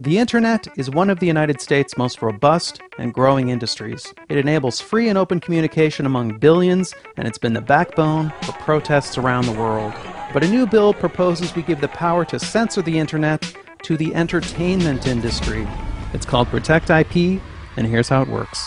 The Internet is one of the United States' most robust and growing industries. It enables free and open communication among billions, and it's been the backbone for protests around the world. But a new bill proposes we give the power to censor the Internet to the entertainment industry. It's called Protect IP, and here's how it works.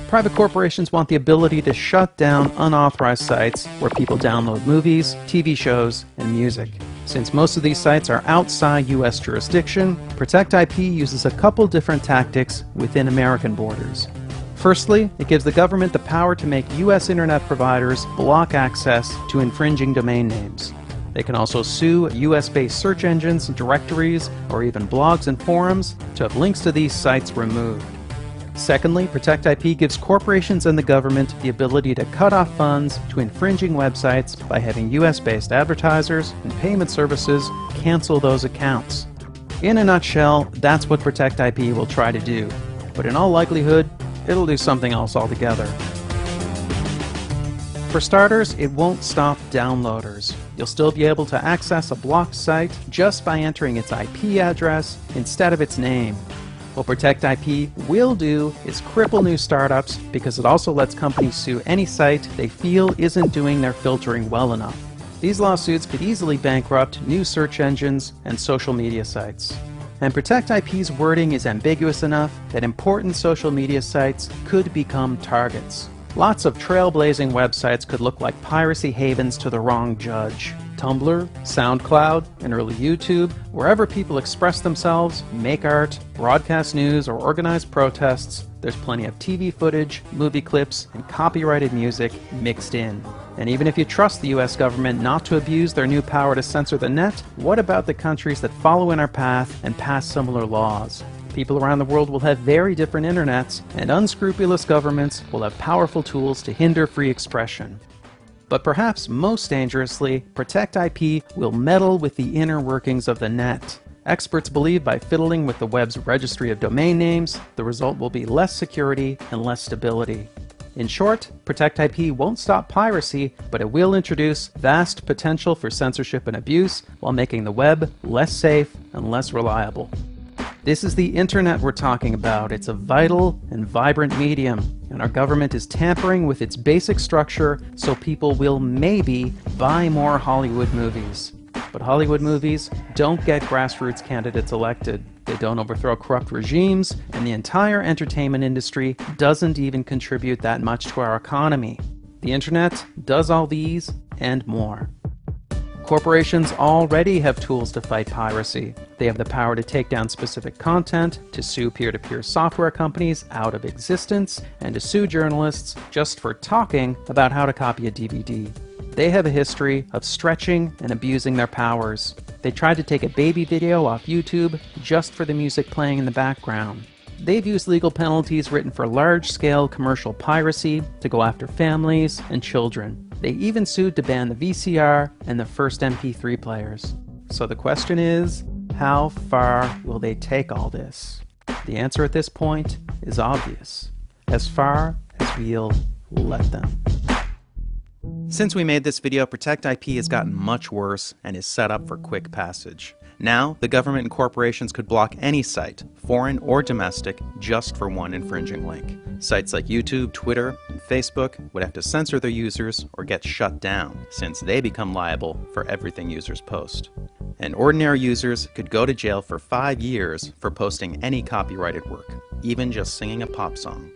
Private corporations want the ability to shut down unauthorized sites where people download movies, TV shows, and music. Since most of these sites are outside U.S. jurisdiction, Protect IP uses a couple different tactics within American borders. Firstly, it gives the government the power to make U.S. internet providers block access to infringing domain names. They can also sue US-based search engines, directories, or even blogs and forums to have links to these sites removed. Secondly, Protect IP gives corporations and the government the ability to cut off funds to infringing websites by having US-based advertisers and payment services cancel those accounts. In a nutshell, that's what Protect IP will try to do. But in all likelihood, it'll do something else altogether. For starters, it won't stop downloaders. You'll still be able to access a blocked site just by entering its IP address instead of its name. What Protect IP will do is cripple new startups because it also lets companies sue any site they feel isn't doing their filtering well enough. These lawsuits could easily bankrupt new search engines and social media sites. And Protect IP's wording is ambiguous enough that important social media sites could become targets. Lots of trailblazing websites could look like piracy havens to the wrong judge. Tumblr, SoundCloud, and early YouTube, wherever people express themselves, make art, broadcast news, or organize protests, there's plenty of TV footage, movie clips, and copyrighted music mixed in. And even if you trust the US government not to abuse their new power to censor the net, what about the countries that follow in our path and pass similar laws? People around the world will have very different internets, and unscrupulous governments will have powerful tools to hinder free expression. But perhaps most dangerously, Protect IP will meddle with the inner workings of the net. Experts believe by fiddling with the web's registry of domain names, the result will be less security and less stability. In short, Protect IP won't stop piracy, but it will introduce vast potential for censorship and abuse while making the web less safe and less reliable. This is the Internet we're talking about. It's a vital and vibrant medium, and our government is tampering with its basic structure so people will maybe buy more Hollywood movies. But Hollywood movies don't get grassroots candidates elected. They don't overthrow corrupt regimes, and the entire entertainment industry doesn't even contribute that much to our economy. The Internet does all these and more. Corporations already have tools to fight piracy. They have the power to take down specific content, to sue peer-to-peer software companies out of existence, and to sue journalists just for talking about how to copy a DVD. They have a history of stretching and abusing their powers. They tried to take a baby video off YouTube just for the music playing in the background. They've used legal penalties written for large-scale commercial piracy to go after families and children. They even sued to ban the VCR and the first MP3 players. So the question is, how far will they take all this? The answer at this point is obvious. As far as we'll let them. Since we made this video, Protect IP has gotten much worse and is set up for quick passage. Now, the government and corporations could block any site, foreign or domestic, just for one infringing link. Sites like YouTube, Twitter, and Facebook would have to censor their users or get shut down, since they become liable for everything users post. And ordinary users could go to jail for 5 years for posting any copyrighted work, even just singing a pop song.